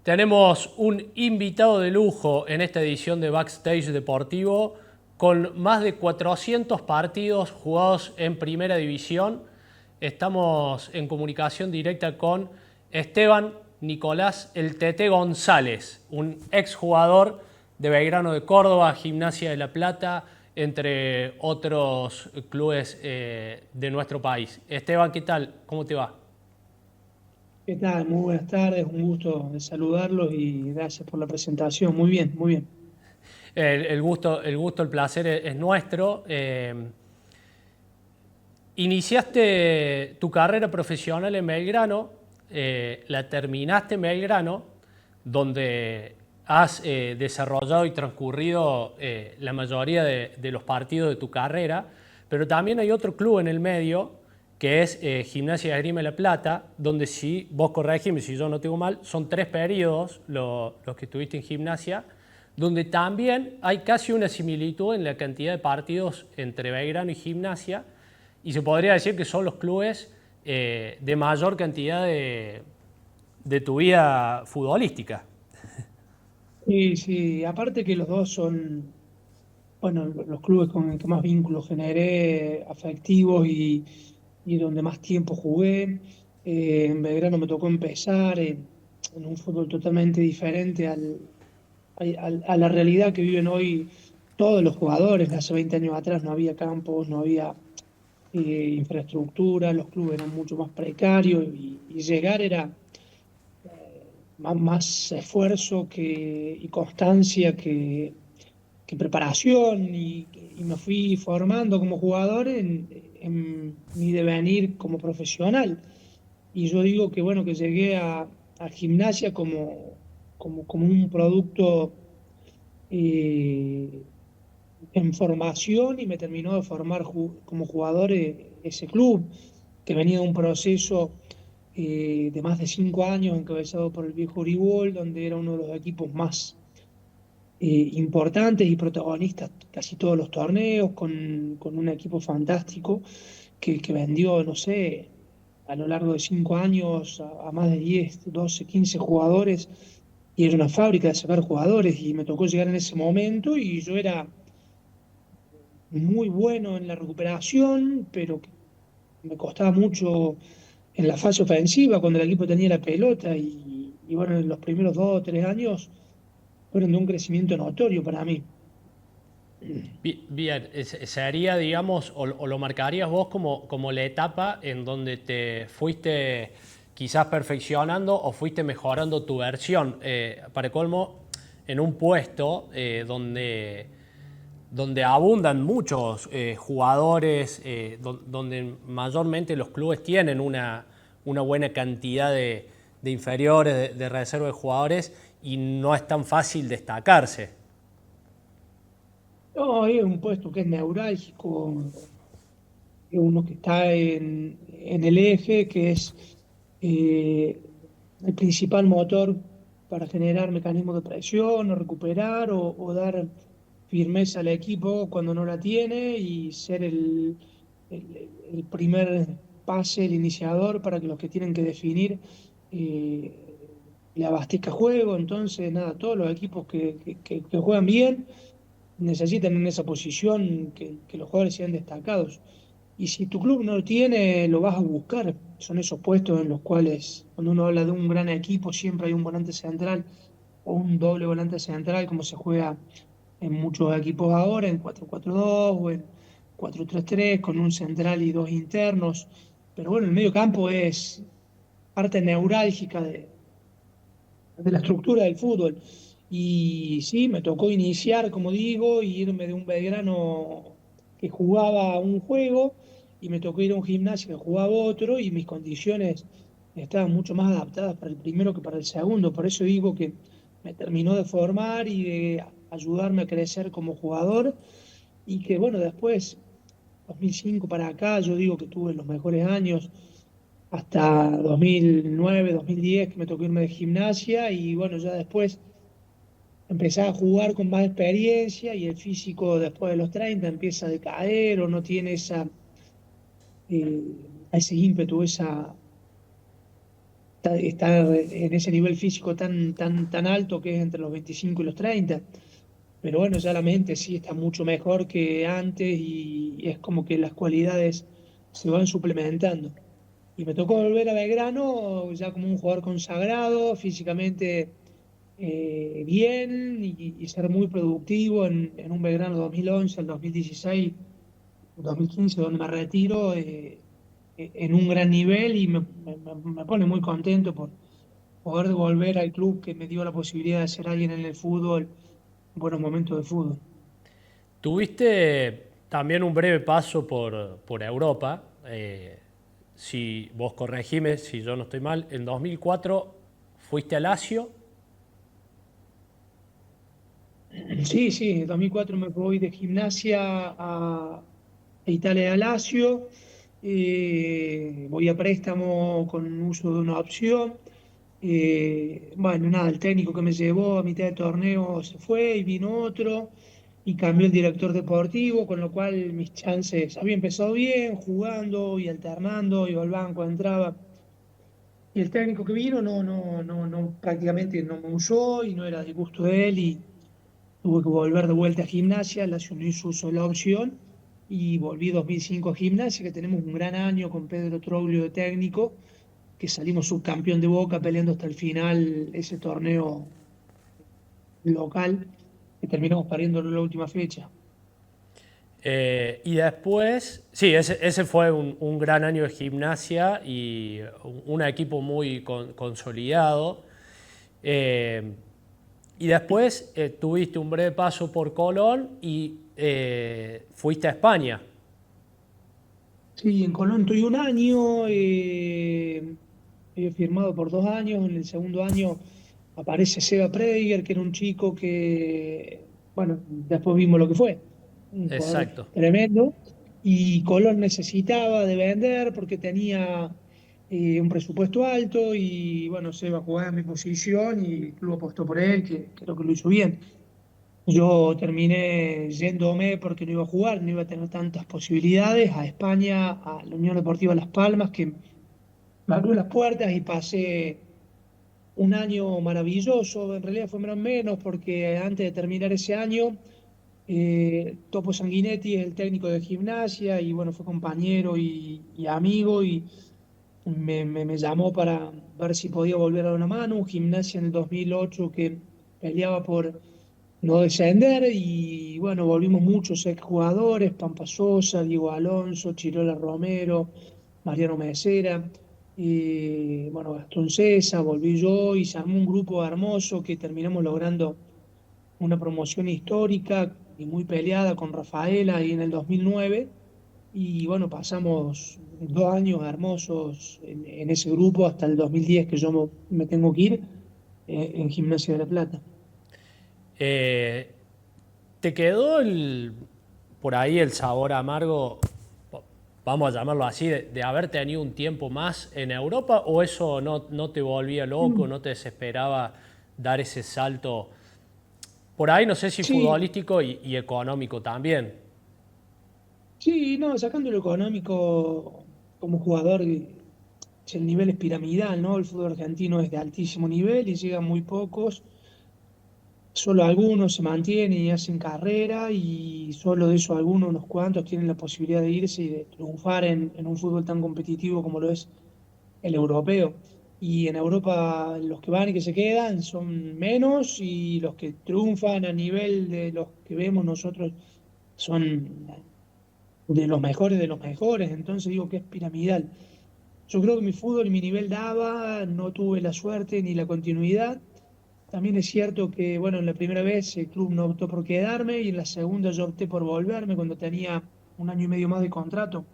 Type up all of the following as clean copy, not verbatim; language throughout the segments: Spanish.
Tenemos un invitado de lujo en esta edición de Backstage Deportivo con más de 400 partidos jugados en Primera División. Estamos en comunicación directa con Esteban Nicolás El Tete González, un exjugador de Belgrano de Córdoba, Gimnasia de La Plata, entre otros clubes de nuestro país. Esteban, ¿qué tal? ¿Cómo te va? ¿Qué tal? Muy buenas tardes, un gusto de saludarlos y gracias por la presentación. Muy bien, muy bien. El placer es nuestro. Iniciaste tu carrera profesional en Belgrano, la terminaste en Belgrano, donde has desarrollado y transcurrido la mayoría de los partidos de tu carrera, pero también hay otro club en el medio, que es Gimnasia de Esgrima de La Plata, donde si vos corregime si yo no tengo mal, son 3 periodos los que estuviste en Gimnasia, donde también hay casi una similitud en la cantidad de partidos entre Belgrano y Gimnasia, y se podría decir que son los clubes de mayor cantidad de tu vida futbolística. Y sí, aparte que los dos son, bueno, los clubes con el que más vínculos generé, afectivos y donde más tiempo jugué. En Belgrano me tocó empezar en un fútbol totalmente diferente a la realidad que viven hoy todos los jugadores. Hace 20 años atrás no había campos, no había infraestructura, los clubes eran mucho más precarios y llegar era más esfuerzo y constancia que preparación y me fui formando como jugador en mi devenir como profesional. Y yo digo que bueno, que llegué a Gimnasia como un producto eh, en formación y me terminó de formar como jugador ese club, que venía de un proceso de más de 5 años encabezado por el viejo Gribol, donde era uno de los equipos más importantes y protagonistas casi todos los torneos, con un equipo fantástico que vendió, no sé, a lo largo de 5 años a más de 10 12 15 jugadores, y era una fábrica de sacar jugadores, y me tocó llegar en ese momento y yo era muy bueno en la recuperación, pero que me costaba mucho en la fase ofensiva cuando el equipo tenía la pelota y bueno, en los primeros 2 o 3 años fueron de un crecimiento notorio para mí. Bien, sería, digamos, o lo marcarías vos como la etapa en donde te fuiste quizás perfeccionando o fuiste mejorando tu versión. Para colmo, en un puesto donde abundan muchos jugadores, donde mayormente los clubes tienen una buena cantidad de inferiores, de reserva de jugadores, y no es tan fácil destacarse. No, es un puesto que es neurálgico, es uno que está en el eje, que es eh, el principal motor para generar mecanismos de presión o recuperar o dar firmeza al equipo cuando no la tiene y ser el primer pase, el iniciador para que los que tienen que definir le abastezca juego. Entonces, nada, todos los equipos que juegan bien necesitan en esa posición que los jugadores sean destacados. Y si tu club no lo tiene, lo vas a buscar. Son esos puestos en los cuales, cuando uno habla de un gran equipo, siempre hay un volante central o un doble volante central, como se juega en muchos equipos ahora, en 4-4-2 o en 4-3-3, con un central y dos internos. Pero bueno, el medio campo es parte neurálgica de la estructura del fútbol. Y sí, me tocó iniciar, como digo, y irme de un Belgrano que jugaba un juego y me tocó ir a un gimnasio que jugaba otro y mis condiciones estaban mucho más adaptadas para el primero que para el segundo. Por eso digo que me terminó de formar y de ayudarme a crecer como jugador y que bueno, después, 2005 para acá, yo digo que tuve los mejores años hasta 2009, 2010, que me tocó irme de Gimnasia y bueno, ya después empecé a jugar con más experiencia y el físico después de los 30 empieza a decaer o no tiene ese ímpetu, estar en ese nivel físico tan alto que es entre los 25 y los 30. Pero bueno, ya la mente sí está mucho mejor que antes y es como que las cualidades se van suplementando. Y me tocó volver a Belgrano ya como un jugador consagrado, físicamente bien y ser muy productivo en un Belgrano 2011, el 2016, 2015, donde me retiro en un gran nivel y me pone muy contento por poder devolver al club que me dio la posibilidad de ser alguien en el fútbol, buenos momentos de fútbol. Tuviste también un breve paso por Europa. Si vos corregime si yo no estoy mal, en 2004 fuiste a Lazio. Sí, sí, en 2004 me voy de Gimnasia a Italia a Lazio, voy a préstamo con uso de una opción. Bueno, nada, el técnico que me llevó a mitad de torneo se fue y vino otro y cambió el director deportivo, con lo cual mis chances había empezado bien, jugando y alternando, iba al banco, entraba. Y el técnico que vino prácticamente no me usó y no era de gusto de él y tuve que volver de vuelta a Gimnasia, Lazio no hizo uso de la opción y volví 2005 a Gimnasia, que tenemos un gran año con Pedro Troglio de técnico, que salimos subcampeón de Boca peleando hasta el final ese torneo local, que terminamos perdiendo en la última fecha. Y después, sí, ese fue un gran año de Gimnasia y un equipo muy consolidado. Eh, y después tuviste un breve paso por Colón y fuiste a España. Sí, en Colón tuve un año, he firmado por 2 años, en el segundo año aparece Seba Prediger, que era un chico que, bueno, después vimos lo que fue, un jugador Exacto. tremendo, y Colón necesitaba de vender porque tenía un presupuesto alto y, bueno, Seba jugaba en mi posición y el club apostó por él, que creo que lo hizo bien. Yo terminé yéndome porque no iba a jugar, no iba a tener tantas posibilidades a España, a la Unión Deportiva Las Palmas, que me abrió las puertas y pasé un año maravilloso. En realidad fue menos porque antes de terminar ese año, Topo Sanguinetti es el técnico de Gimnasia y bueno, fue compañero y amigo y me llamó para ver si podía volver a dar una mano. Un Gimnasia en el 2008 que peleaba por no descender y bueno, volvimos muchos exjugadores, Pampa Sosa, Diego Alonso, Chirola Romero, Mariano Mesera, y bueno, Gastón César, volví yo y se armó un grupo hermoso que terminamos logrando una promoción histórica y muy peleada con Rafaela ahí en el 2009 y bueno, pasamos 2 años hermosos en ese grupo hasta el 2010 que yo me tengo que ir en Gimnasia de La Plata. Eh, ¿Te quedó por ahí el sabor amargo, vamos a llamarlo así, de haber tenido un tiempo más en Europa o eso no te volvía loco, no te desesperaba dar ese salto? Por ahí no sé si Sí, futbolístico y económico también. sí, no, sacando lo económico como jugador, el nivel es piramidal, ¿no? El fútbol argentino es de altísimo nivel y llegan muy pocos, solo algunos se mantienen y hacen carrera y solo de esos algunos, unos cuantos, tienen la posibilidad de irse y de triunfar en un fútbol tan competitivo como lo es el europeo. Y en Europa los que van y que se quedan son menos y los que triunfan a nivel de los que vemos nosotros son de los mejores de los mejores, entonces digo que es piramidal. Yo creo que mi fútbol y mi nivel daba, no tuve la suerte ni la continuidad. También es cierto que, bueno, en la primera vez el club no optó por quedarme y en la segunda yo opté por volverme cuando tenía un año y medio más de contrato.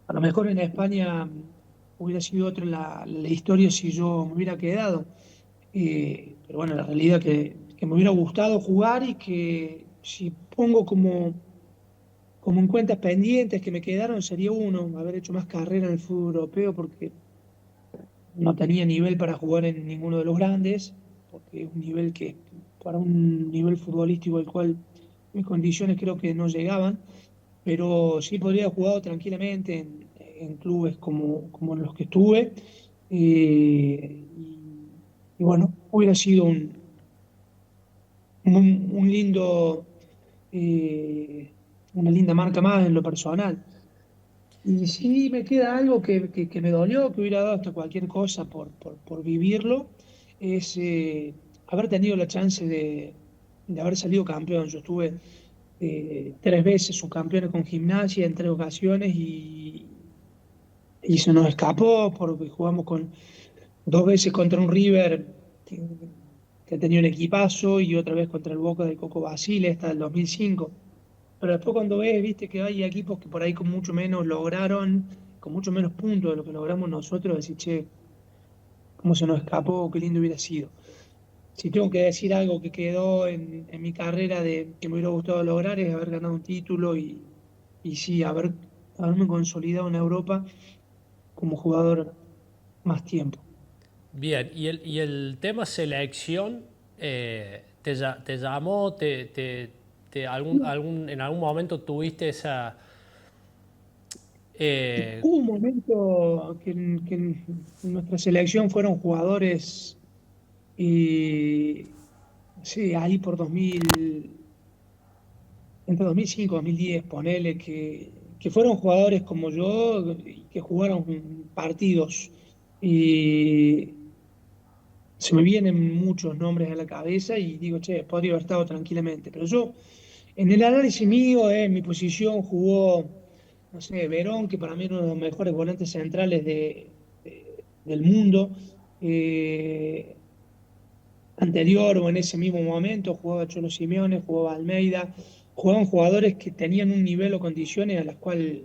A lo mejor en España hubiera sido otra la historia si yo me hubiera quedado. Pero bueno, la realidad que me hubiera gustado jugar y que si pongo como en cuentas pendientes que me quedaron sería uno, haber hecho más carrera en el fútbol europeo porque no tenía nivel para jugar en ninguno de los grandes, porque es un nivel que, para un nivel futbolístico al cual mis condiciones creo que no llegaban, pero sí podría haber jugado tranquilamente en clubes como los que estuve y bueno, hubiera sido un lindo, eh, una linda marca más en lo personal. Y sí me queda algo que me dolió, que hubiera dado hasta cualquier cosa por vivirlo, es haber tenido la chance de haber salido campeón. Yo estuve 3 veces subcampeón con Gimnasia en 3 ocasiones y se nos escapó porque jugamos con 2 veces contra un River que tenía un equipazo y otra vez contra el Boca de Coco Basile hasta el 2005. Pero después cuando ves, viste que hay equipos que por ahí con mucho menos lograron, con mucho menos puntos de lo que logramos nosotros, decís, che, cómo se nos escapó, qué lindo hubiera sido. Si tengo que decir algo que quedó en mi carrera de que me hubiera gustado lograr es haber ganado un título y sí, haberme consolidado en Europa como jugador más tiempo. Bien, y el tema selección, te llamó, en algún momento tuviste esa... eh, Hubo un momento que en nuestra selección fueron jugadores y sí, ahí por 2000, entre 2005 y 2010, ponele que fueron jugadores como yo y que jugaron partidos y se me vienen muchos nombres a la cabeza y digo, che, podría haber estado tranquilamente, pero yo en el análisis mío, en mi posición jugó, no sé, Verón, que para mí era uno de los mejores volantes centrales del mundo. Eh, Anterior o en ese mismo momento jugaba Cholo Simeone, jugaba Almeida, jugaban jugadores que tenían un nivel o condiciones a las cuales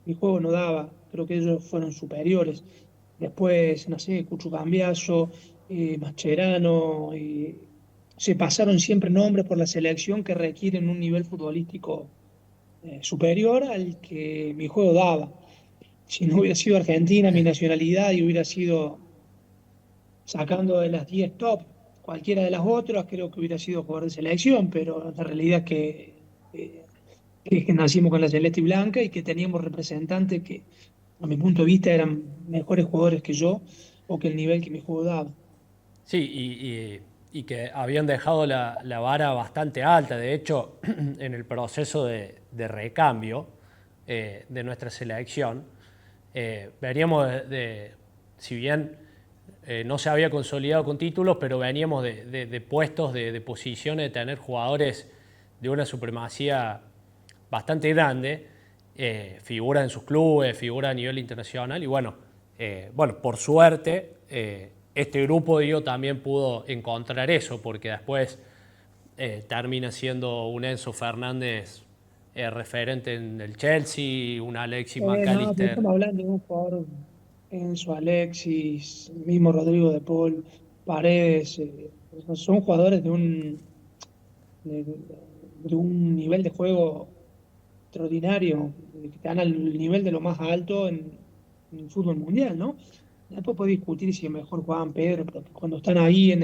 mi juego no daba. Creo que ellos fueron superiores. Después, no sé, Cucho Cambiaso, Mascherano, se pasaron siempre nombres por la selección que requieren un nivel futbolístico superior al que mi juego daba. Si no hubiera sido Argentina, mi nacionalidad, y hubiera sido sacando de las 10 top, cualquiera de las otras, creo que hubiera sido jugador de selección, pero la realidad es que nacimos con la celeste y blanca y que teníamos representantes que, a mi punto de vista, eran mejores jugadores que yo o que el nivel que mi juego daba. sí, y que habían dejado la vara bastante alta. De hecho, en el proceso de recambio de nuestra selección, veníamos si bien no se había consolidado con títulos, pero veníamos de puestos, de posiciones, de tener jugadores de una supremacía bastante grande, figura en sus clubes, figura a nivel internacional, y bueno, por suerte, este grupo digo, también pudo encontrar eso, porque después termina siendo un Enzo Fernández referente en el Chelsea, un Alexis No, pero McAllister. estamos hablando de un jugador, Enzo, Alexis, mismo Rodrigo de Paul, Paredes, son jugadores de, de un nivel de juego extraordinario, que están al nivel de lo más alto en el fútbol mundial, ¿no? Después puede discutir si es mejor Juan Pedro, pero cuando están ahí en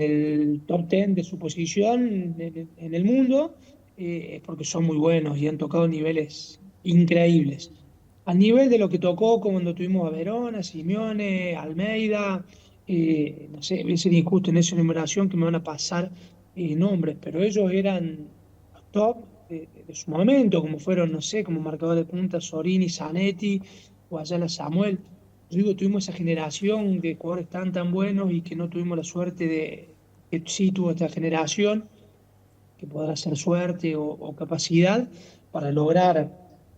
el top 10 de su posición en el mundo, es porque son muy buenos y han tocado niveles increíbles. Al nivel de lo que tocó cuando tuvimos a Verona, Simeone, Almeida, no sé, voy a ser injusto en esa enumeración que me van a pasar nombres, pero ellos eran los top de su momento, como fueron, no sé, como marcador de punta Sorini, Zanetti o Ayala Samuel. Yo digo, tuvimos esa generación de jugadores tan buenos y que no tuvimos la suerte que sí tuvo esta generación, que podrá ser suerte o capacidad para lograr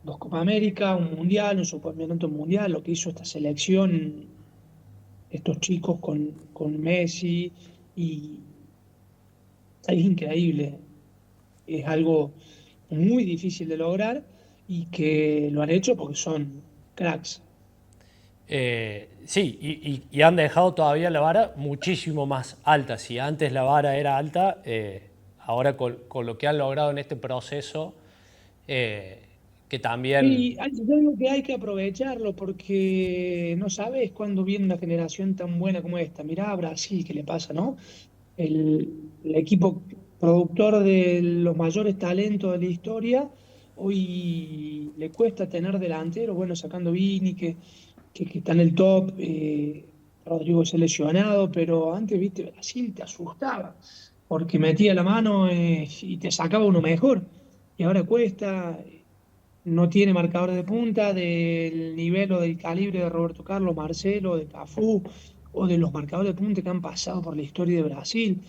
2 Copa América, un Mundial, un Supercampeonato Mundial, lo que hizo esta selección, estos chicos con Messi, y es increíble, es algo muy difícil de lograr y que lo han hecho porque son cracks. Sí, y han dejado todavía la vara muchísimo más alta. Si antes la vara era alta, ahora con lo que han logrado en este proceso, eh, que también... Y yo digo que hay que aprovecharlo porque no sabes cuándo viene una generación tan buena como esta. Mirá a Brasil, ¿qué le pasa, no? El equipo productor de los mayores talentos de la historia, hoy le cuesta tener delantero, bueno, sacando Vini, que está en el top. Rodrigo se ha lesionado, pero antes, viste, Brasil te asustaba porque metía la mano y te sacaba uno mejor. Y ahora cuesta, no tiene marcador de punta del nivel o del calibre de Roberto Carlos, Marcelo, de Cafú o de los marcadores de punta que han pasado por la historia de Brasil.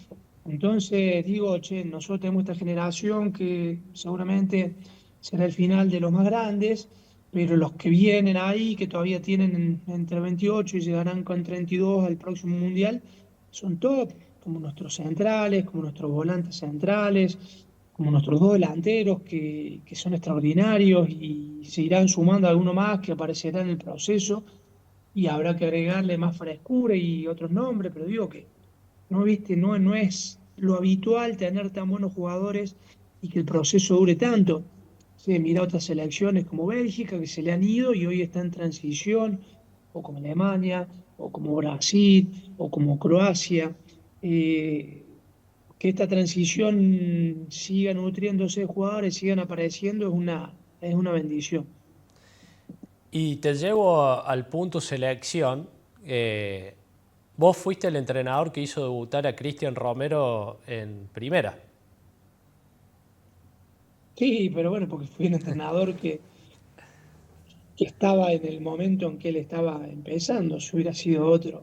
Entonces digo, che, nosotros tenemos esta generación que seguramente será el final de los más grandes, pero los que vienen ahí, que todavía tienen entre 28 y llegarán con 32 al próximo mundial, son top, como nuestros centrales, como nuestros volantes centrales, como nuestros dos delanteros que son extraordinarios y se irán sumando alguno más que aparecerá en el proceso y habrá que agregarle más frescura y otros nombres, pero digo que no, viste, no es lo habitual tener tan buenos jugadores y que el proceso dure tanto. Sí, mira otras selecciones como Bélgica que se le han ido y hoy está en transición, o como Alemania, o como Brasil, o como Croacia. Eh, que esta transición siga nutriéndose de jugadores, sigan apareciendo, es una bendición. Y te llevo al punto selección. Vos fuiste el entrenador que hizo debutar a Cristian Romero en primera. Sí, pero bueno, porque fui un entrenador que estaba en el momento en que él estaba empezando. Si hubiera sido otro,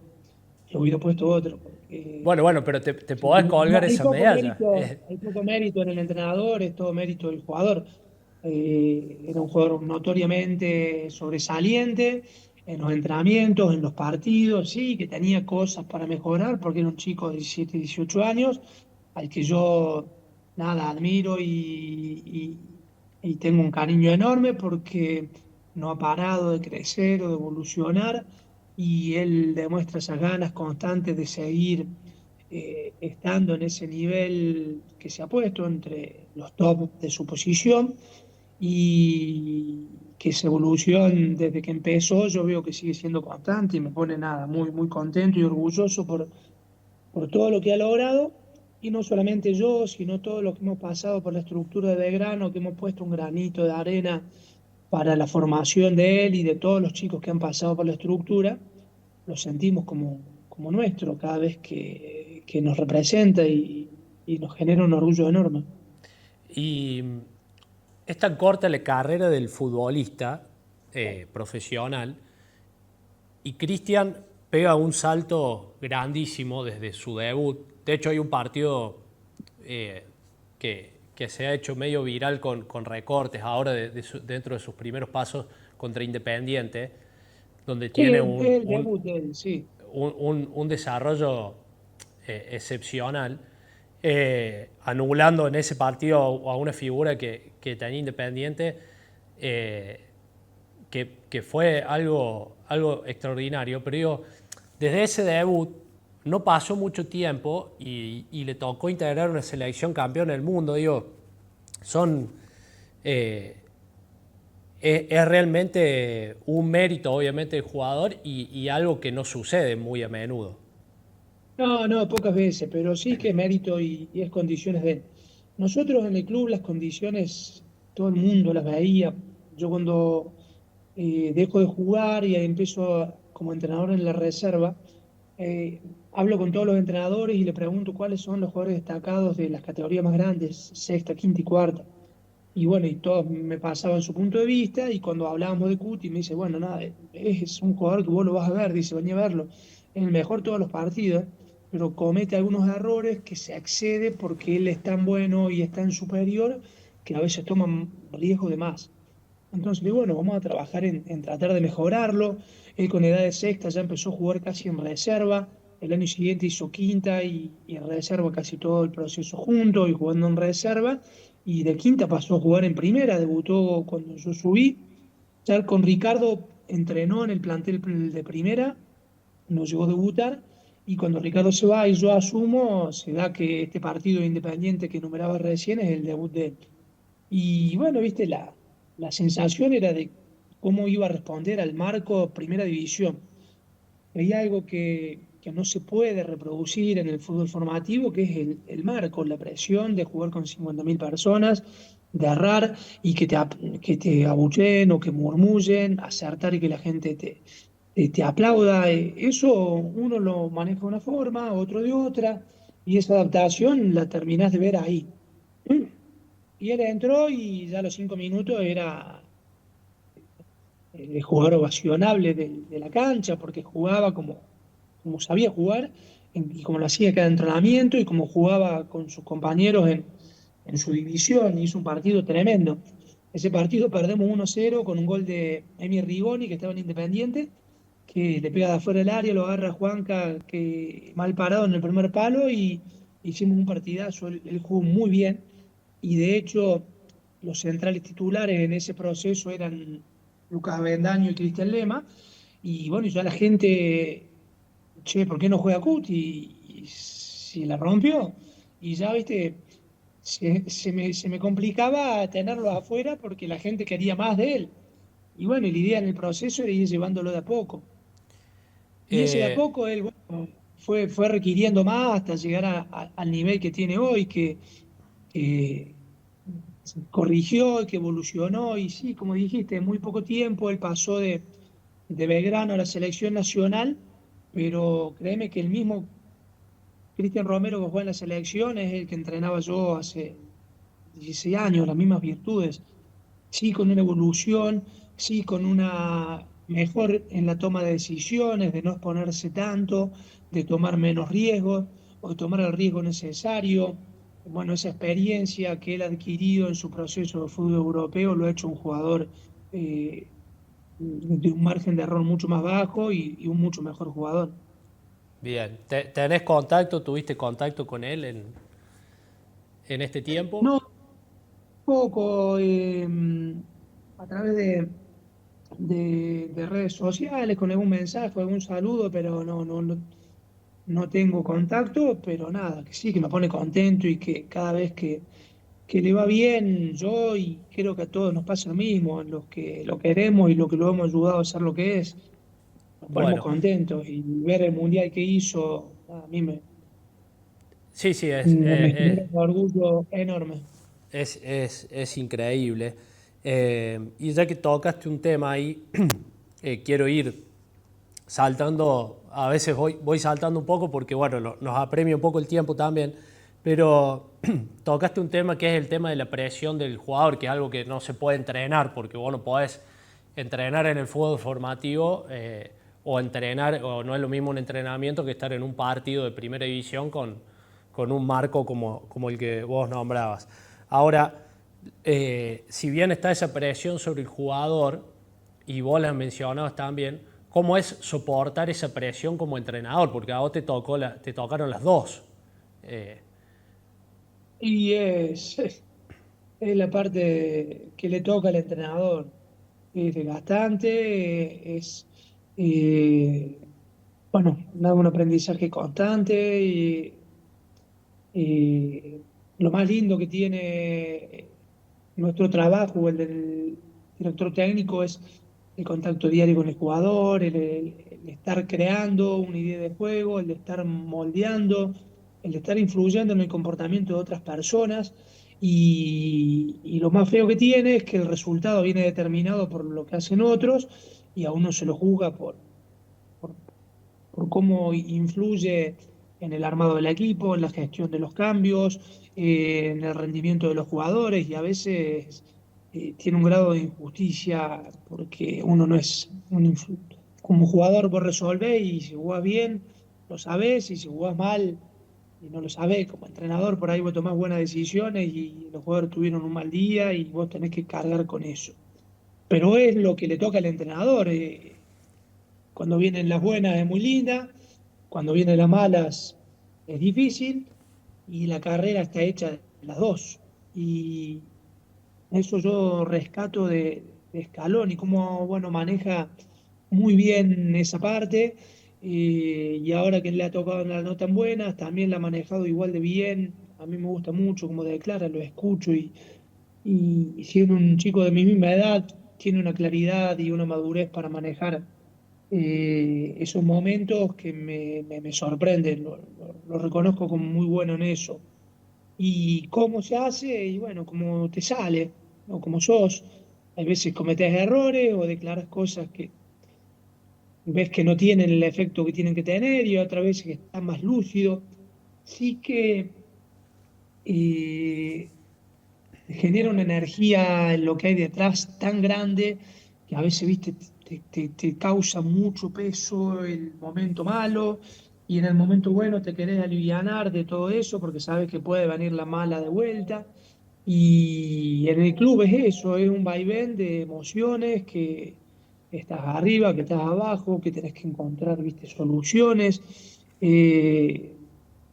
lo hubiera puesto otro, porque Bueno, pero te podés no, colgar esa medalla. hay poco mérito en el entrenador, es todo mérito del jugador. Era un jugador notoriamente sobresaliente en los entrenamientos, en los partidos, sí, que tenía cosas para mejorar, porque era un chico de 17, 18 años, al que yo, nada, admiro y tengo un cariño enorme porque no ha parado de crecer o de evolucionar y él demuestra esas ganas constantes de seguir estando en ese nivel que se ha puesto entre los top de su posición y que esa evolución desde que empezó yo veo que sigue siendo constante y me pone nada, muy, muy contento y orgulloso por todo lo que ha logrado. Y no solamente yo, sino todos los que hemos pasado por la estructura de Belgrano, que hemos puesto un granito de arena para la formación de él y de todos los chicos que han pasado por la estructura, lo sentimos como nuestro cada vez que nos representa y nos genera un orgullo enorme. Y es tan corta la carrera del futbolista profesional y Cristian pega un salto grandísimo desde su debut. De hecho, hay un partido que se ha hecho medio viral con recortes ahora dentro de sus primeros pasos contra Independiente, donde Sí, tiene el debut de él, sí. un desarrollo excepcional, anulando en ese partido a una figura que tenía Independiente, eh, que fue algo extraordinario. Pero digo, desde ese debut no pasó mucho tiempo y le tocó integrar una selección campeona del mundo. Digo, son... eh, es realmente un mérito, obviamente, del jugador y algo que no sucede muy a menudo. No, no, pocas veces, pero sí que es mérito y es condiciones de él. Nosotros en el club las condiciones, todo el mundo las veía. Yo cuando dejo de jugar y empiezo como entrenador en la reserva, hablo con todos los entrenadores y le pregunto cuáles son los jugadores destacados de las categorías más grandes, sexta, quinta y cuarta. Y bueno, y todos me pasaban su punto de vista y cuando hablábamos de Cuti me dice, bueno, nada, es un jugador que vos lo vas a ver, dice, vení a verlo. Es el mejor todos los partidos, pero comete algunos errores que se excede porque él es tan bueno y es tan superior que a veces toman riesgo de más. Entonces, digo, bueno, vamos a trabajar en tratar de mejorarlo. Él con edad de sexta ya empezó a jugar casi en reserva. El año siguiente hizo quinta y en reserva casi todo el proceso junto y jugando en reserva. Y de quinta pasó a jugar en primera, debutó cuando yo subí. Ya con Ricardo entrenó en el plantel de primera, no llegó a debutar. Y cuando Ricardo se va y yo asumo, se da que este partido independiente que enumeraba recién es el debut de él. Y bueno, viste, la sensación era de cómo iba a responder al marco Primera División. Hay algo que no se puede reproducir en el fútbol formativo, que es el marco, la presión de jugar con 50.000 personas, de errar y que te abucheen o que murmullen, acertar y que la gente te aplauda. Eso uno lo maneja de una forma, otro de otra, y esa adaptación la terminás de ver ahí. Y él entró y ya a los 5 minutos era el jugador ovacionable de la cancha, porque jugaba como sabía jugar y como lo hacía cada entrenamiento y como jugaba con sus compañeros en su división. Hizo un partido tremendo. Ese partido perdemos 1-0 con un gol de Emi Rigoni, que estaba en Independiente, que le pega de afuera del área, lo agarra Juanca, que mal parado en el primer palo, y hicimos un partidazo. Él jugó muy bien, y de hecho los centrales titulares en ese proceso eran Lucas Avendaño y Cristian Lema, y bueno, y ya la gente, che, ¿por qué no juega Cuti? Y si la rompió, y ya, viste, se me complicaba tenerlo afuera porque la gente quería más de él. Y bueno, y la idea en el proceso era ir llevándolo de a poco. Y ese de a Eh, poco él, bueno, fue requiriendo más hasta llegar al nivel que tiene hoy, que se corrigió, que evolucionó. Y sí, como dijiste, en muy poco tiempo él pasó de Belgrano a la selección nacional, pero créeme que el mismo Cristian Romero que juega en la selección es el que entrenaba yo hace 16 años, las mismas virtudes. Sí, con una evolución, sí, con una mejor en la toma de decisiones, de no exponerse tanto, de tomar menos riesgos o de tomar el riesgo necesario. Bueno, esa experiencia que él ha adquirido en su proceso de fútbol europeo lo ha hecho un jugador eh, de un margen de error mucho más bajo y un mucho mejor jugador. Bien, ¿tenés contacto, tuviste contacto con él en este tiempo? No, poco a través de redes sociales, con algún mensaje, algún saludo, pero no tengo contacto, pero nada, que sí, que me pone contento y que cada vez que le va bien, yo y creo que a todos nos pasa lo mismo, los que lo queremos y lo que lo hemos ayudado a ser lo que es, nos ponemos Bueno, contentos y ver el mundial que hizo, a mí sí, sí, me genera un orgullo enorme. es increíble. Y ya que tocaste un tema ahí, quiero ir saltando, a veces voy saltando un poco porque bueno, nos apremia un poco el tiempo también, pero tocaste un tema que es el tema de la presión del jugador, que es algo que no se puede entrenar, porque vos no podés entrenar en el fútbol formativo o entrenar, o no es lo mismo un entrenamiento que estar en un partido de primera división con un marco como el que vos nombrabas. Ahora, si bien está esa presión sobre el jugador, y vos las mencionabas también, ¿cómo es soportar esa presión como entrenador? Porque a vos te tocaron las dos. Eh, Y es la parte que le toca al entrenador. Es desgastante, eh, bueno, nada, un aprendizaje constante y lo más lindo que tiene nuestro trabajo, el del director técnico, es el contacto diario con el jugador, el estar creando una idea de juego, el de estar moldeando, el de estar influyendo en el comportamiento de otras personas. Y lo más feo que tiene es que el resultado viene determinado por lo que hacen otros y a uno se lo juzga por por cómo influye en el armado del equipo, en la gestión de los cambios, en el rendimiento de los jugadores, y a veces tiene un grado de injusticia porque uno no es como jugador vos resolvés, y si jugás bien lo sabés, y si jugás mal y no lo sabés, como entrenador por ahí vos tomás buenas decisiones y los jugadores tuvieron un mal día y vos tenés que cargar con eso. Pero es lo que le toca al entrenador. Cuando vienen las buenas es muy linda, cuando vienen las malas es difícil, y la carrera está hecha de las dos. Y eso yo rescato de Scaloni, cómo bueno, maneja muy bien esa parte. Y ahora que le ha tocado las no tan buenas, también la ha manejado igual de bien. A mí me gusta mucho cómo declara, lo escucho, y siendo un chico de mi misma edad, tiene una claridad y una madurez para manejar esos momentos que me sorprenden. Lo reconozco como muy bueno en eso. Y cómo se hace, y bueno, cómo te sale, o como sos. Hay veces cometes errores o declaras cosas ves que no tienen el efecto que tienen que tener y otras veces que están más lúcidos. Sí que eh, genera una energía en lo que hay detrás tan grande que a veces, viste, te causa mucho peso el momento malo y en el momento bueno te querés alivianar de todo eso porque sabes que puede venir la mala de vuelta. Y en el club es eso, es un vaivén de emociones que estás arriba, que estás abajo, que tenés que encontrar, viste, soluciones. Eh,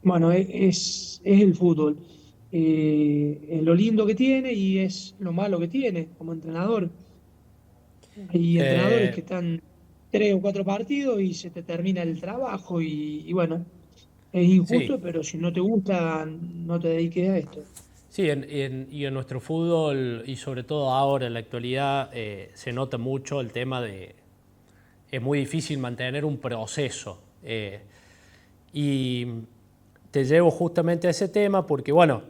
bueno, es el fútbol. Es lo lindo que tiene y es lo malo que tiene como entrenador. Hay entrenadores Eh, que están 3 o 4 partidos y se te termina el trabajo y bueno, es sí, injusto, pero si no te gusta, no te dediques a esto. sí, y en nuestro fútbol, y sobre todo ahora en la actualidad, se nota mucho el tema de, es muy difícil mantener un proceso. Y te llevo justamente a ese tema porque, bueno,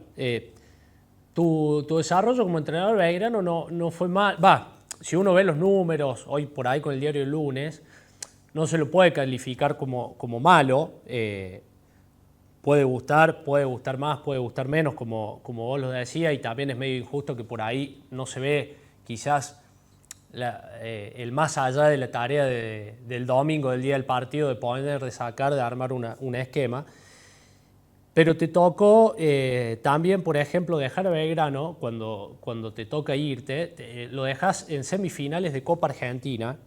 tu desarrollo como entrenador de Belgrano no fue mal. Va, si uno ve los números, hoy por ahí con el diario El Lunes, no se lo puede calificar como malo. Puede gustar más, puede gustar menos, como vos lo decías, y también es medio injusto que por ahí no se ve quizás el más allá de la tarea del domingo, del día del partido, de poner, de sacar, de armar un esquema. Pero te tocó también, por ejemplo, dejar a Belgrano, cuando te toca irte, lo dejas en semifinales de Copa Argentina,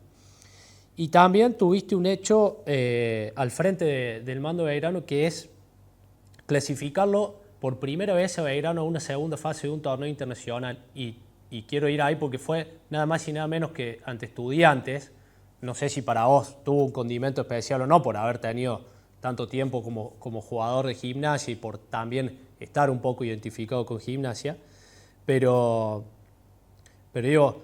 y también tuviste un hecho al frente del mando de Belgrano, que es clasificarlo por primera vez a Belgrano a una segunda fase de un torneo internacional. Y quiero ir ahí porque fue nada más y nada menos que ante Estudiantes. No sé si para vos tuvo un condimento especial o no por haber tenido tanto tiempo como jugador de Gimnasia y por también estar un poco identificado con Gimnasia. Pero, pero digo,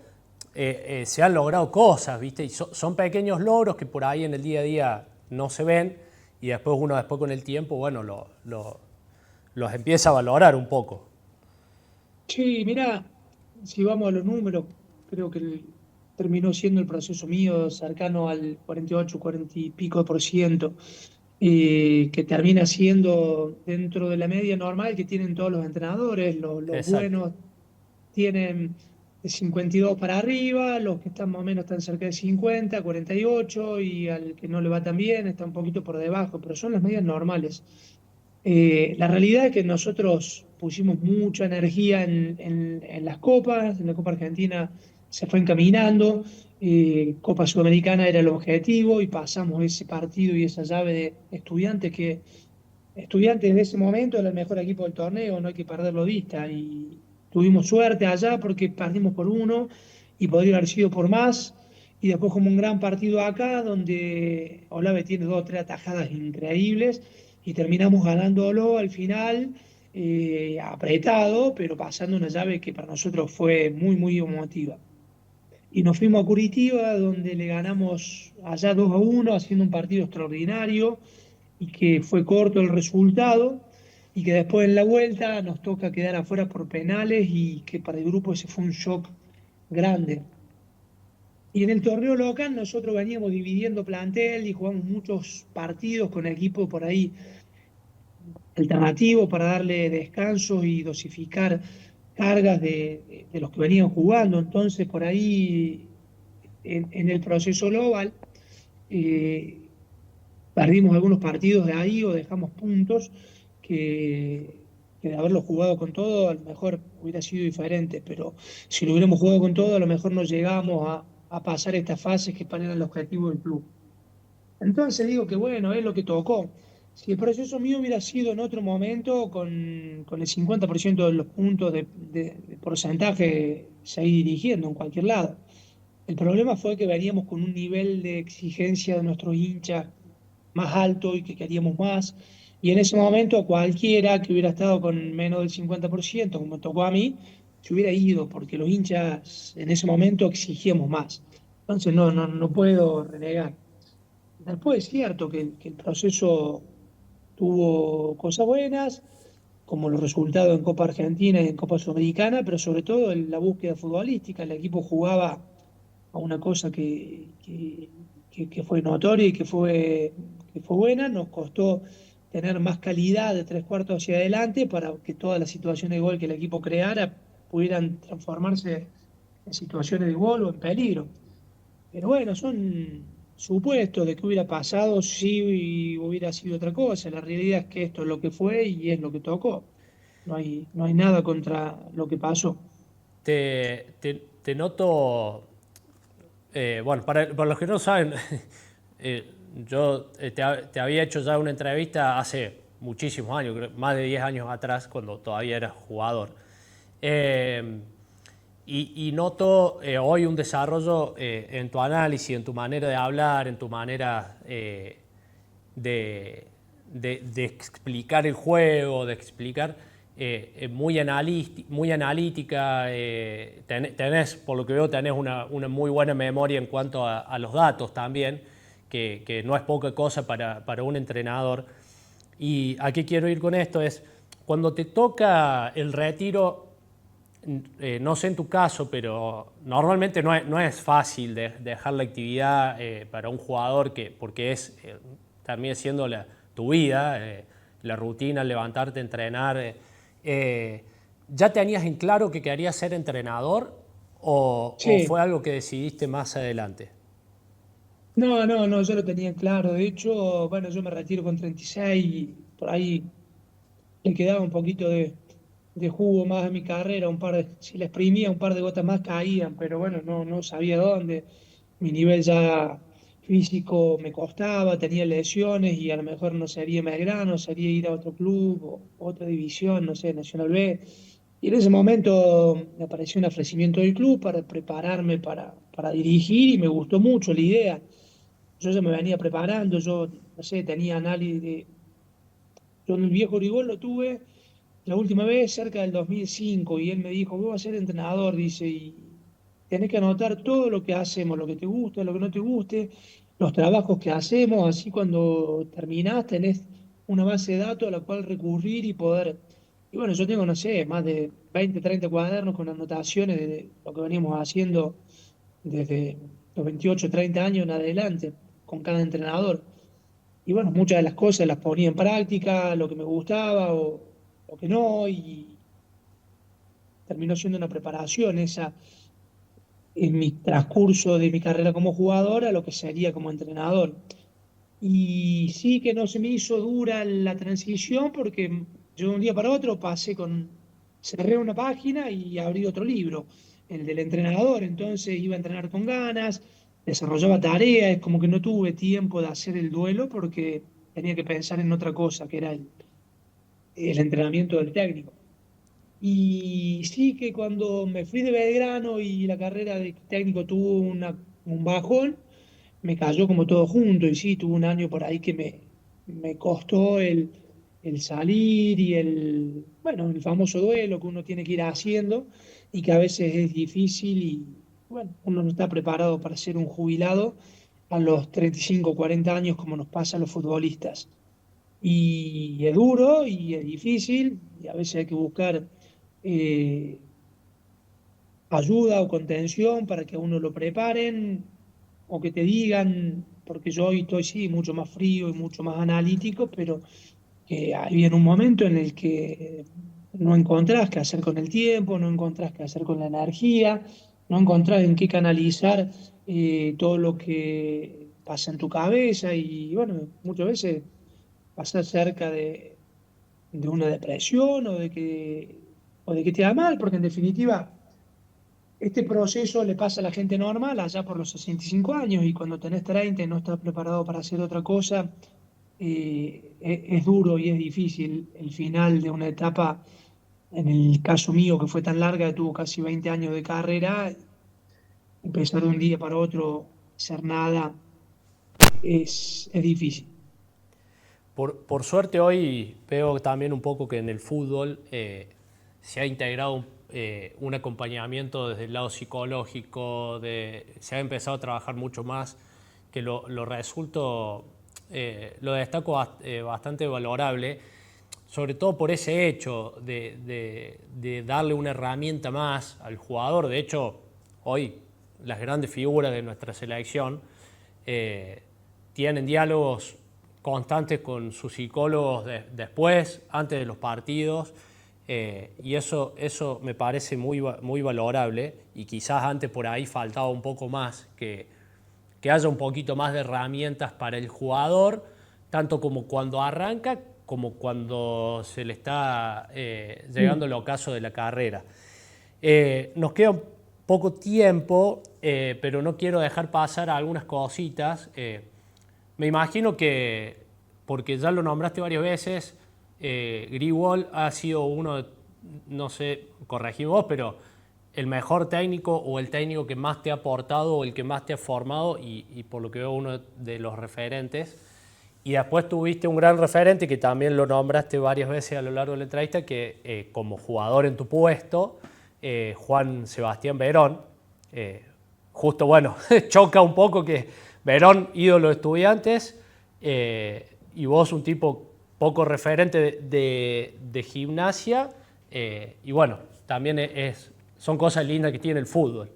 se han logrado cosas, ¿viste? Y son pequeños logros que por ahí en el día a día no se ven y después con el tiempo, bueno, los empieza a valorar un poco. Sí, mira, si vamos a los números, creo que terminó siendo el proceso mío cercano al 48, 40 y pico por ciento, que termina siendo dentro de la media normal que tienen todos los entrenadores. Los Exacto. buenos tienen de 52 para arriba, los que están más o menos están cerca de 50, 48, y al que no le va tan bien está un poquito por debajo, pero son las medias normales. La realidad es que nosotros pusimos mucha energía en las copas, en la Copa Argentina se fue encaminando, Copa Sudamericana era el objetivo y pasamos ese partido y esa llave de Estudiantes, que Estudiantes de ese momento era el mejor equipo del torneo, no hay que perderlo de vista, y tuvimos suerte allá porque perdimos por uno y podría haber sido por más. Y después como un gran partido acá, donde Olave tiene 2 o 3 atajadas increíbles y terminamos ganándolo al final, apretado, pero pasando una llave que para nosotros fue muy, muy emotiva. Y nos fuimos a Curitiba, donde le ganamos allá 2-1, haciendo un partido extraordinario y que fue corto el resultado y que después en la vuelta nos toca quedar afuera por penales y que para el grupo ese fue un shock grande. Y en el torneo local nosotros veníamos dividiendo plantel y jugamos muchos partidos con equipos por ahí alternativos para darle descansos y dosificar cargas de los que venían jugando. Entonces por ahí en el proceso global eh, perdimos algunos partidos de ahí o dejamos puntos que de haberlo jugado con todo a lo mejor hubiera sido diferente, pero si lo hubiéramos jugado con todo a lo mejor no llegamos a pasar estas fases que eran el objetivo del club. Entonces digo que bueno, es lo que tocó. Si el proceso mío hubiera sido en otro momento, con el 50% de los puntos de porcentaje, seguir dirigiendo en cualquier lado. El problema fue que veníamos con un nivel de exigencia de nuestros hinchas más alto y que queríamos más. Y en ese momento cualquiera que hubiera estado con menos del 50%, como me tocó a mí, se hubiera ido, porque los hinchas en ese momento exigíamos más. Entonces no puedo renegar. Después es cierto que el proceso tuvo cosas buenas, como los resultados en Copa Argentina y en Copa Sudamericana, pero sobre todo en la búsqueda futbolística. El equipo jugaba a una cosa que que fue notoria y que fue buena. Nos costó tener más calidad de tres cuartos hacia adelante para que todas las situaciones de gol que el equipo creara pudieran transformarse en situaciones de gol o en peligro. Pero bueno, son supuestos de que hubiera pasado si hubiera sido otra cosa. La realidad es que esto es lo que fue y es lo que tocó. No hay nada contra lo que pasó. Te noto, bueno, para los que no saben, yo te había hecho ya una entrevista hace muchísimos años, más de 10 años atrás, cuando todavía eras jugador. Eh, y noto hoy un desarrollo en tu análisis, en tu manera de hablar, en tu manera de, de explicar el juego, de explicar muy analítica. Tenés, por lo que veo, tenés una muy buena memoria en cuanto a los datos también, que no es poca cosa para un entrenador. Y a qué quiero ir con esto es, cuando te toca el retiro, no sé en tu caso, pero normalmente no es fácil dejar la actividad para un jugador porque es también siendo tu vida, la rutina, levantarte, entrenar. ¿Ya tenías en claro que querías ser entrenador o fue Sí, algo que decidiste más adelante? no, yo lo tenía claro. De hecho, bueno, yo me retiro con 36 y por ahí le quedaba un poquito de jugo más a mi carrera, si la exprimía un par de gotas más caían, pero bueno, no sabía dónde. Mi nivel ya físico me costaba, tenía lesiones y a lo mejor no sería Belgrano, sería ir a otro club o otra división, no sé, Nacional B. Y en ese momento me apareció un ofrecimiento del club para prepararme para dirigir y me gustó mucho la idea. Yo ya me venía preparando, yo, no sé, tenía análisis yo en el viejo Origol lo tuve la última vez cerca del 2005 y él me dijo, vos vas a ser entrenador, dice, y tenés que anotar todo lo que hacemos, lo que te gusta, lo que no te guste, los trabajos que hacemos, así cuando terminás tenés una base de datos a la cual recurrir y poder. Y bueno, yo tengo, no sé, más de 20 30 cuadernos con anotaciones de lo que veníamos haciendo desde los 28 30 años en adelante con cada entrenador. Y bueno, muchas de las cosas las ponía en práctica, lo que me gustaba o lo que no, y terminó siendo una preparación esa en mi transcurso de mi carrera como jugador a lo que sería como entrenador. Y sí que no se me hizo dura la transición porque yo de un día para otro cerré una página y abrí otro libro, el del entrenador, entonces iba a entrenar con ganas, desarrollaba tareas, es como que no tuve tiempo de hacer el duelo porque tenía que pensar en otra cosa, que era el entrenamiento del técnico. Y sí que cuando me fui de Belgrano y la carrera de técnico tuvo un bajón, me cayó como todo junto y sí, tuve un año por ahí que me costó el salir y bueno, el famoso duelo que uno tiene que ir haciendo y que a veces es difícil y bueno, uno no está preparado para ser un jubilado a los 35 40 años como nos pasa a los futbolistas. Y es duro y es difícil y a veces hay que buscar eh, ayuda o contención para que a uno lo preparen o que te digan, porque yo hoy estoy sí mucho más frío y mucho más analítico, pero que hay viene un momento en el que no encontrás qué hacer con el tiempo, no encontrás qué hacer con la energía, no encontrás en qué canalizar todo lo que pasa en tu cabeza y bueno, muchas veces pasar cerca de una depresión o de que te da mal, porque en definitiva este proceso le pasa a la gente normal allá por los 65 años y cuando tenés 30 y no estás preparado para hacer otra cosa, es duro y es difícil el final de una etapa, en el caso mío que fue tan larga, que tuvo casi 20 años de carrera, empezar de un día para otro, hacer nada, es difícil. Por suerte hoy veo también un poco que en el fútbol se ha integrado un acompañamiento desde el lado psicológico, se ha empezado a trabajar mucho más, que lo resulto, lo destaco bastante valorable, sobre todo por ese hecho de darle una herramienta más al jugador. De hecho, hoy las grandes figuras de nuestra selección tienen diálogos constantes con sus psicólogos después, antes de los partidos, y eso me parece muy valorable, y quizás antes por ahí faltaba un poco más, que haya un poquito más de herramientas para el jugador, tanto como cuando arranca, como cuando se le está llegando el ocaso de la carrera. Nos queda un poco tiempo, pero no quiero dejar pasar algunas cositas. Me imagino que, porque ya lo nombraste varias veces, Greenwald ha sido uno, no sé, corregí vos, pero el mejor técnico o el técnico que más te ha aportado o el que más te ha formado y por lo que veo uno de los referentes. Y después tuviste un gran referente que también lo nombraste varias veces a lo largo de la entrevista, que como jugador en tu puesto, Juan Sebastián Verón. Justo, bueno, choca un poco que Verón, ídolo de Estudiantes, y vos un tipo poco referente de Gimnasia, y bueno, también son cosas lindas que tiene el fútbol.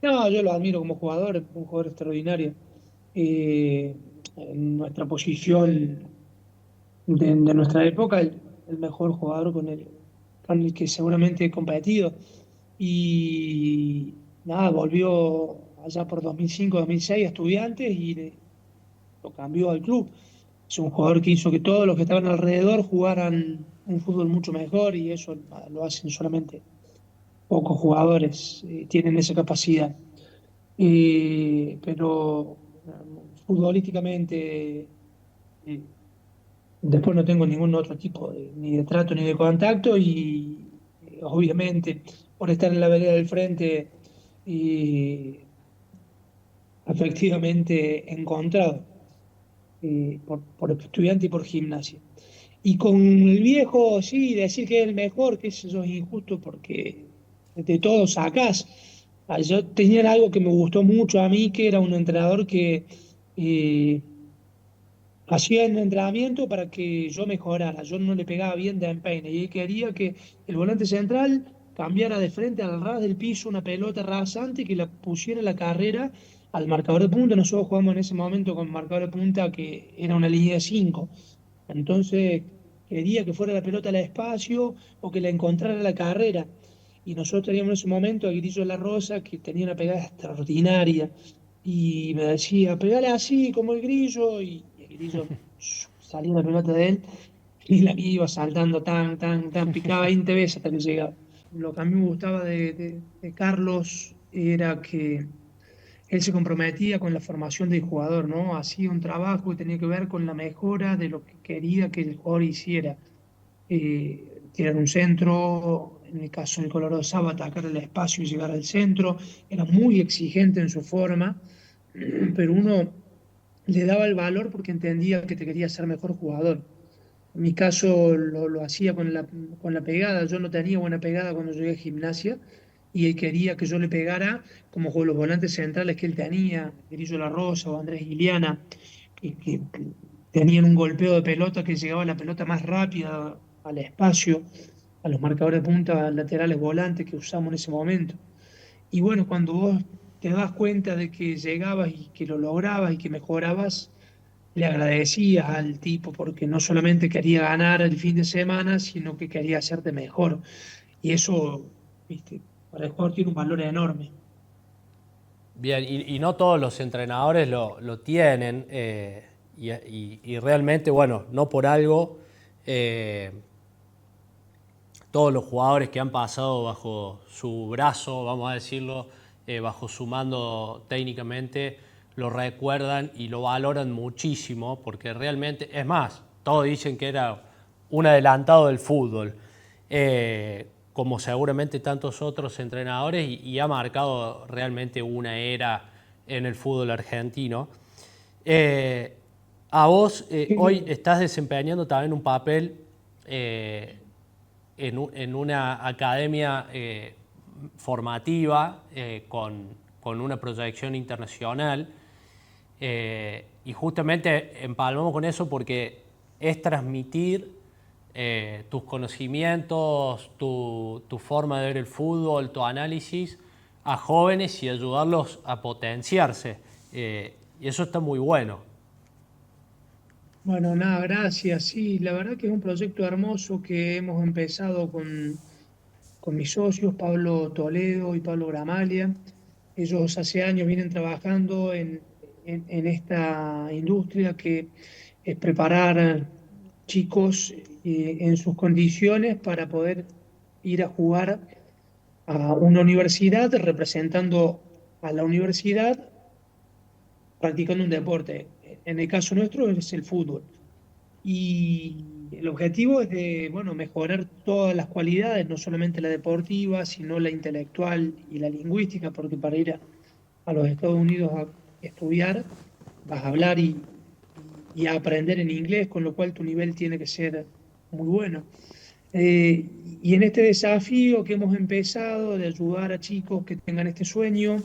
No, yo lo admiro como jugador, un jugador extraordinario. En nuestra posición de nuestra época, el mejor jugador con el que seguramente he competido. Y nada, volvió allá por 2005, 2006 a Estudiantes y lo cambió al club. Es un jugador que hizo que todos los que estaban alrededor jugaran un fútbol mucho mejor y eso lo hacen solamente pocos jugadores, tienen esa capacidad. Pero futbolísticamente, eh, después no tengo ningún otro tipo ni de trato ni de contacto y obviamente por estar en la vereda del frente y efectivamente encontrado por Estudiante y por Gimnasia. Y con el viejo, sí, decir que es el mejor, que eso es injusto porque de todo sacás. Yo tenía algo que me gustó mucho a mí, que era un entrenador que eh, hacía el entrenamiento para que yo mejorara. Yo no le pegaba bien de empeine y él quería que el volante central cambiara de frente al ras del piso una pelota rasante que la pusiera en la carrera al marcador de punta. Nosotros jugamos en ese momento con marcador de punta que era una línea de 5. Entonces quería que fuera la pelota al espacio o que la encontrara la carrera. Y nosotros teníamos en ese momento a Grillo La Rosa, que tenía una pegada extraordinaria. Y me decía, pegale así como el Grillo. Y el Grillo salía la pelota de él y la mía iba saltando tan, picaba 20 veces hasta que llegaba. Lo que a mí me gustaba de Carlos era que él se comprometía con la formación del jugador, ¿no? Hacía un trabajo que tenía que ver con la mejora de lo que quería que el jugador hiciera. Tirar un centro, en el caso del Colorado Saba, atacar el espacio y llegar al centro. Era muy exigente en su forma, pero uno le daba el valor porque entendía que te quería ser mejor jugador. En mi caso lo hacía con la pegada. Yo no tenía buena pegada cuando llegué a Gimnasia y él quería que yo le pegara como con los volantes centrales que él tenía, Grillo La Rosa o Andrés Iliana, que tenían un golpeo de pelota que llegaba la pelota más rápida al espacio, a los marcadores de punta laterales volantes que usamos en ese momento. Y bueno, cuando vos te das cuenta de que llegabas y que lo lograbas y que mejorabas, le agradecías al tipo porque no solamente quería ganar el fin de semana, sino que quería hacerte mejor. Y eso, viste, para el jugador tiene un valor enorme. Bien, y no todos los entrenadores lo tienen, y realmente, bueno, no por algo, todos los jugadores que han pasado bajo su brazo, vamos a decirlo, bajo su mando técnicamente, lo recuerdan y lo valoran muchísimo, porque realmente, es más, todos dicen que era un adelantado del fútbol, como seguramente tantos otros entrenadores, y ha marcado realmente una era en el fútbol argentino. A vos hoy Sí, estás desempeñando también un papel en una academia formativa con una proyección internacional, y justamente empalmamos con eso porque es transmitir tus conocimientos, tu forma de ver el fútbol, tu análisis a jóvenes y ayudarlos a potenciarse. y eso está muy bueno. Bueno, nada, gracias. Sí, la verdad que es un proyecto hermoso que hemos empezado con mis socios, Pablo Toledo y Pablo Gramalia. Ellos hace años vienen trabajando en esta industria que es preparar chicos en sus condiciones para poder ir a jugar a una universidad representando a la universidad practicando un deporte. En el caso nuestro es el fútbol. Y el objetivo es de, bueno, mejorar todas las cualidades, no solamente la deportiva, sino la intelectual y la lingüística, porque para ir a los Estados Unidos a estudiar, vas a hablar y a aprender en inglés, con lo cual tu nivel tiene que ser muy bueno. Y en este desafío que hemos empezado de ayudar a chicos que tengan este sueño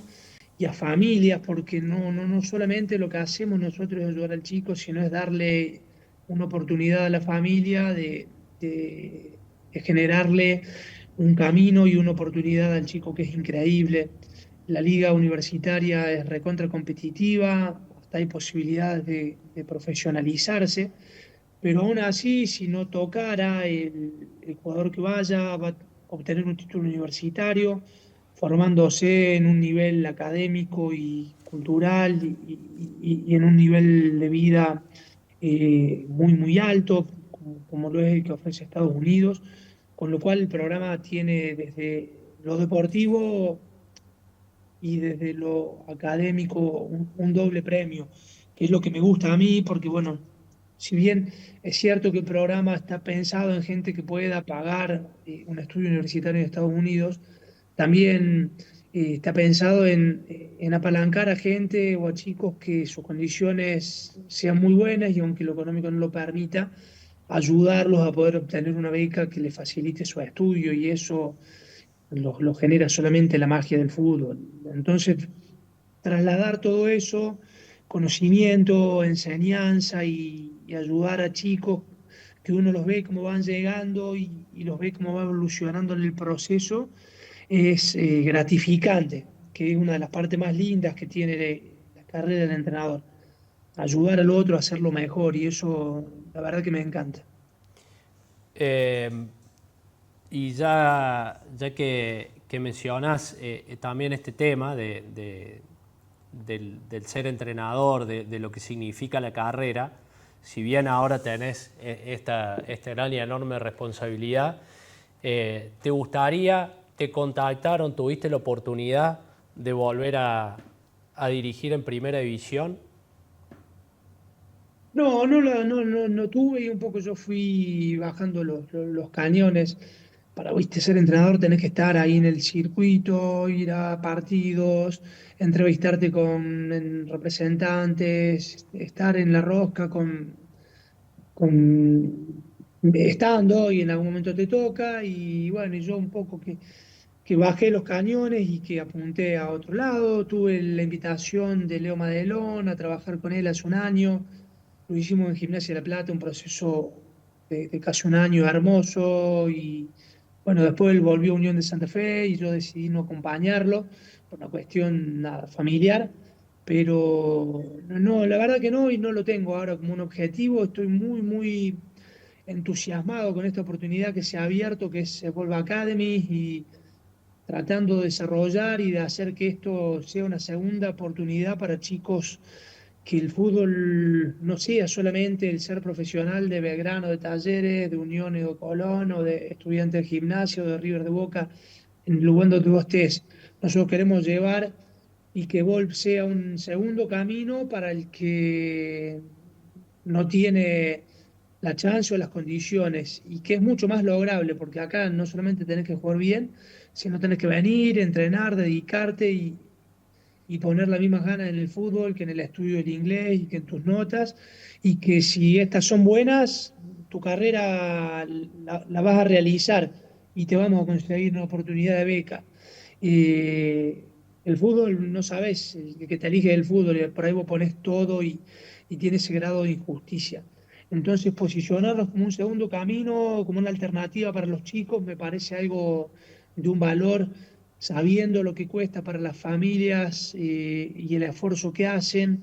y a familias, porque no solamente lo que hacemos nosotros es ayudar al chico, sino es darle una oportunidad a la familia de generarle un camino y una oportunidad al chico que es increíble. La liga universitaria es recontra competitiva, hasta hay posibilidades de profesionalizarse, pero aún así, si no tocara, el jugador que vaya va a obtener un título universitario, formándose en un nivel académico y cultural y en un nivel de vida muy alto, como lo es el que ofrece Estados Unidos, con lo cual el programa tiene desde lo deportivo y desde lo académico un doble premio, que es lo que me gusta a mí, porque bueno, si bien es cierto que el programa está pensado en gente que pueda pagar un estudio universitario en Estados Unidos, también está pensado en apalancar a gente o a chicos que sus condiciones sean muy buenas y aunque lo económico no lo permita, ayudarlos a poder obtener una beca que les facilite su estudio y eso lo genera solamente la magia del fútbol. Entonces, trasladar todo eso, conocimiento, enseñanza y ayudar a chicos que uno los ve cómo van llegando y los ve cómo va evolucionando en el proceso, es gratificante, que es una de las partes más lindas que tiene la carrera del entrenador. Ayudar al otro a hacerlo mejor y eso, la verdad que me encanta. Eh, y ya que mencionas también este tema del ser entrenador, de lo que significa la carrera, si bien ahora tenés esta gran y enorme responsabilidad, ¿te gustaría, te contactaron, tuviste la oportunidad de volver a dirigir en primera división? No tuve y un poco yo fui bajando los cañones. Para, viste, ser entrenador tenés que estar ahí en el circuito, ir a partidos, entrevistarte con representantes, estar en la rosca estando y en algún momento te toca y bueno, y yo un poco que bajé los cañones y que apunté a otro lado. Tuve la invitación de Leo Madelón a trabajar con él hace un año. Lo hicimos en Gimnasia de La Plata, un proceso de casi un año hermoso. Y bueno, después él volvió a Unión de Santa Fe y yo decidí no acompañarlo por una cuestión nada, familiar. Pero no, la verdad que no, y no lo tengo ahora como un objetivo. Estoy muy entusiasmado con esta oportunidad que se ha abierto, que es Volva Academy, y tratando de desarrollar y de hacer que esto sea una segunda oportunidad para chicos, que el fútbol no sea solamente el ser profesional de Belgrano, de Talleres, de Unión o de Colón, o de Estudiantes de Gimnasia, o de River de Boca, en el lugar donde vos estés. Nosotros queremos llevar y que Vol sea un segundo camino para el que no tiene la chance o las condiciones y que es mucho más lograble, porque acá no solamente tenés que jugar bien, sino tenés que venir, entrenar, dedicarte y poner las mismas ganas en el fútbol que en el estudio del inglés y que en tus notas, y que si estas son buenas, tu carrera la vas a realizar y te vamos a conseguir una oportunidad de beca. El fútbol, no sabes, el que te elige el fútbol, y por ahí vos pones todo y tiene ese grado de injusticia. Entonces, posicionarlos como un segundo camino, como una alternativa para los chicos, me parece algo de un valor sabiendo lo que cuesta para las familias y el esfuerzo que hacen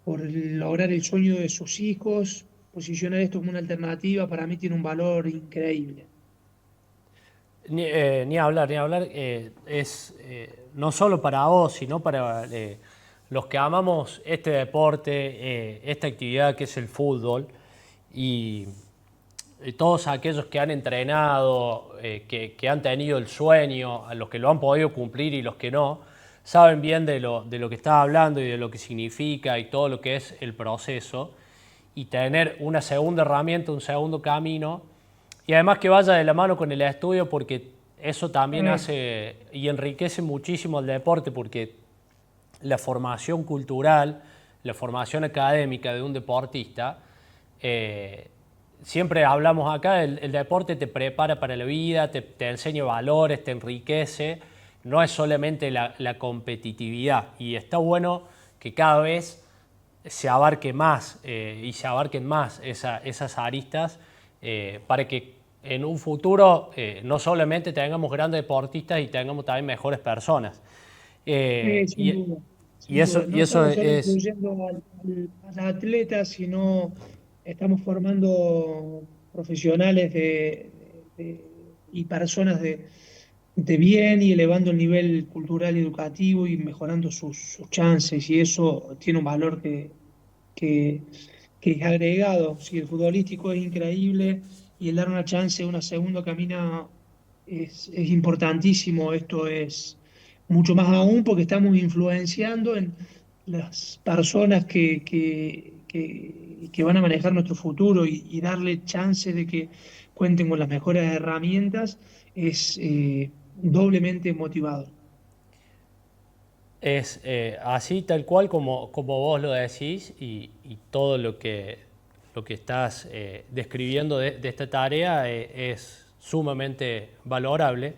por lograr el sueño de sus hijos, posicionar esto como una alternativa, para mí tiene un valor increíble. Ni hablar, ni hablar. Es no solo para vos, sino para los que amamos este deporte, esta actividad que es el fútbol, y, y todos aquellos que han entrenado, que han tenido el sueño, a los que lo han podido cumplir y los que no, saben bien de lo que estás hablando y de lo que significa y todo lo que es el proceso, y tener una segunda herramienta, un segundo camino, y además que vaya de la mano con el estudio, porque eso también Eh, hace y enriquece muchísimo el deporte, porque la formación cultural, la formación académica de un deportista, eh, siempre hablamos acá, el deporte te prepara para la vida, te enseña valores, te enriquece, no es solamente la competitividad, y está bueno que cada vez se abarque más y se abarquen más esas aristas para que en un futuro no solamente tengamos grandes deportistas y tengamos también mejores personas. Eh, Sin y, duda, y, sin eso, duda. y No eso estamos solo es, incluyendo al atleta, sino estamos formando profesionales y personas de bien y elevando el nivel cultural y educativo y mejorando sus chances. Y eso tiene un valor que, que es agregado. Si el futbolístico es increíble y el dar una chance, una segunda camina es importantísimo. Esto es mucho más aún porque estamos influenciando en las personas que van a manejar nuestro futuro y darle chance de que cuenten con las mejores herramientas es doblemente motivador. es así tal cual como vos lo decís, y todo lo que estás describiendo de esta tarea es sumamente valorable.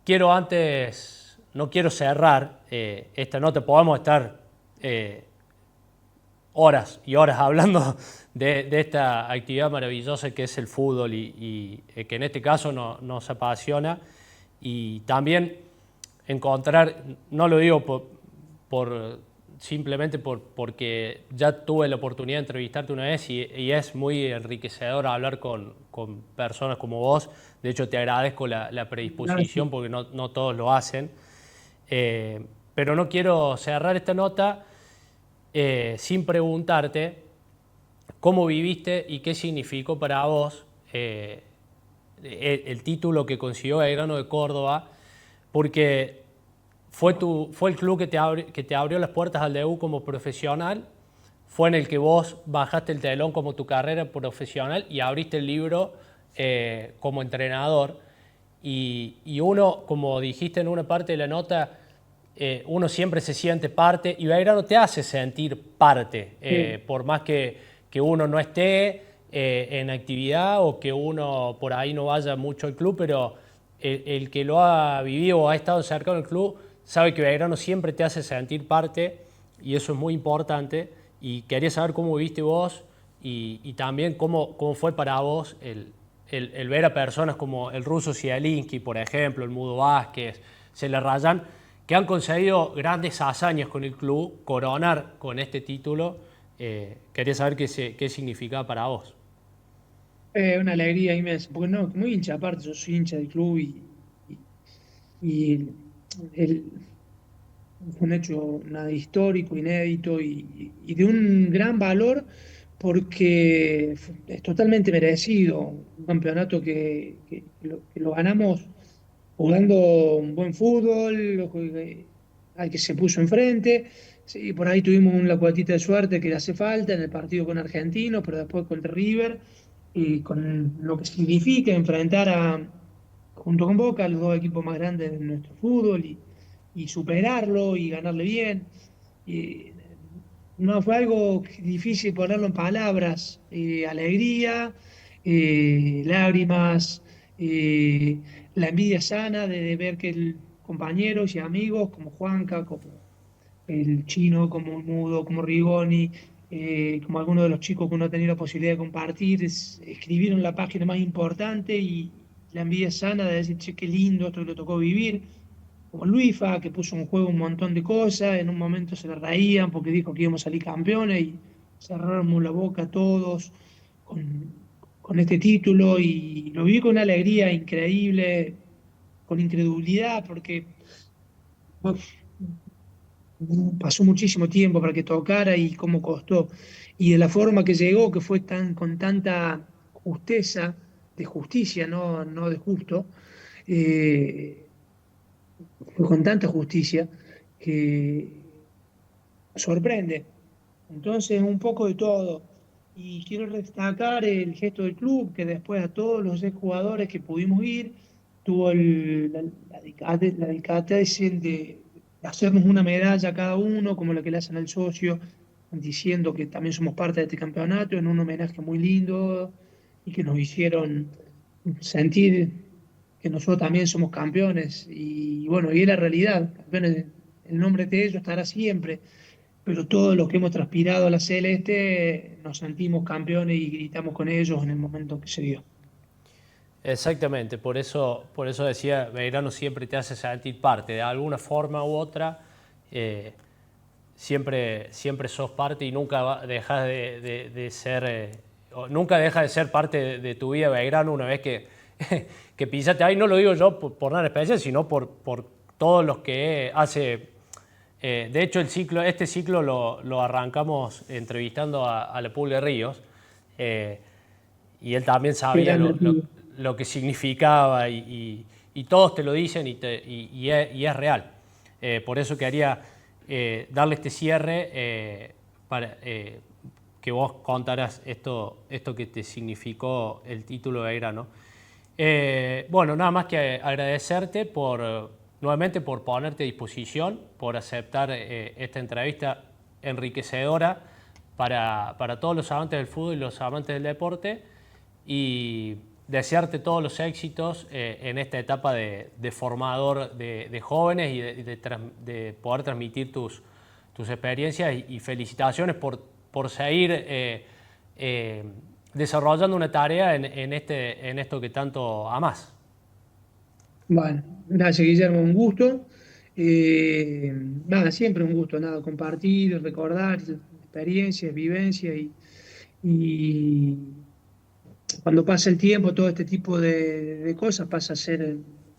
Quiero antes, no quiero cerrar esta nota, podemos estar eh, horas y horas hablando de esta actividad maravillosa que es el fútbol, y que en este caso nos apasiona, y también encontrar, no lo digo simplemente porque ya tuve la oportunidad de entrevistarte una vez, y es muy enriquecedor hablar con personas como vos. De hecho, te agradezco la Gracias. predisposición, porque no todos lo hacen. Pero no quiero cerrar esta nota sin preguntarte cómo viviste y qué significó para vos el título que consiguió Belgrano de Córdoba, porque fue el club que te abrió las puertas al debut como profesional, fue en el que vos bajaste el telón como tu carrera profesional y abriste el libro como entrenador. Y uno, como dijiste en una parte de la nota, uno siempre se siente parte, y Belgrano te hace sentir parte, por más que uno no esté en actividad o que uno por ahí no vaya mucho al club, pero el que lo ha vivido o ha estado cercano al club sabe que Belgrano siempre te hace sentir parte, y eso es muy importante. Y quería saber cómo viste vos, y también cómo fue para vos el ver a personas como el ruso Zielinski, por ejemplo, el Mudo Vázquez, Rayan, que han conseguido grandes hazañas con el club, coronar con este título. Quería saber qué significaba para vos. Una alegría inmensa, porque no, muy hincha aparte, yo soy hincha del club y el, fue un hecho nada histórico, inédito y de un gran valor porque es totalmente merecido. Un campeonato que lo ganamos jugando un buen fútbol, al que se puso enfrente. Sí, por ahí tuvimos una cuatita de suerte que le hace falta en el partido con Argentinos, pero después con River, y con lo que significa enfrentar junto con Boca, los dos equipos más grandes de nuestro fútbol, y superarlo y ganarle bien. Y, no, fue algo difícil ponerlo en palabras. Alegría, lágrimas, eh, la envidia sana de ver que compañeros y amigos como Juanca, como el Chino, como el Mudo, como Rigoni, como algunos de los chicos que uno ha tenido la posibilidad de compartir, escribieron la página más importante y la envidia sana de decir, che, qué lindo esto que le tocó vivir, como Luifa, que puso en juego un montón de cosas, en un momento se le reían porque dijo que íbamos a salir campeones y cerramos la boca todos con, con este título y lo viví con una alegría increíble, con incredulidad, porque uf, pasó muchísimo tiempo para que tocara y cómo costó. Y de la forma que llegó, que fue con tanta justeza, de justicia, no de justo, eh, fue con tanta justicia que sorprende. Entonces, un poco de todo. Y quiero destacar el gesto del club, que después a todos los jugadores que pudimos ir, tuvo la delicadeza de hacernos una medalla a cada uno, como la que le hacen al socio, diciendo que también somos parte de este campeonato, en un homenaje muy lindo y que nos hicieron sentir que nosotros también somos campeones. Y bueno, y es la realidad, campeones, el nombre de ellos estará siempre, pero todos los que hemos transpirado a la Celeste nos sentimos campeones y gritamos con ellos en el momento que se dio. Exactamente, por eso decía, Belgrano siempre te hace sentir parte, de alguna forma u otra, eh, siempre sos parte y nunca dejas de ser, nunca deja de ser parte de tu vida Belgrano una vez que, que pisaste ahí. No lo digo yo por nada especial, sino por todos los que hace. De hecho, este ciclo lo arrancamos entrevistando a La Pulga Ríos, eh, y él también Qué sabía grande pibe. lo que significaba y todos te lo dicen y es real. Por eso quería darle este cierre para que vos contaras esto que te significó el título de Belgrano. Bueno, nada más que agradecerte nuevamente por ponerte a disposición, por aceptar esta entrevista enriquecedora para todos los amantes del fútbol y los amantes del deporte, y desearte todos los éxitos en esta etapa de formador de jóvenes y de poder transmitir tus experiencias, y felicitaciones por seguir desarrollando una tarea en esto que tanto amás. Bueno, gracias Guillermo, un gusto. Nada, siempre un gusto, nada, compartir, recordar experiencias, vivencias y cuando pasa el tiempo, todo este tipo de cosas pasa a ser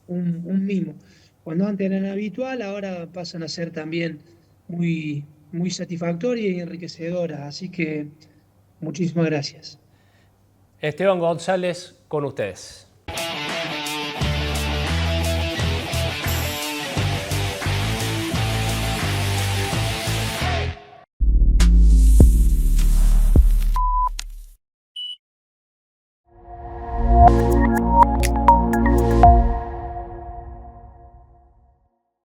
un mimo. Cuando antes eran habitual, ahora pasan a ser también muy satisfactorias y enriquecedoras. Así que muchísimas gracias. Esteban González con ustedes.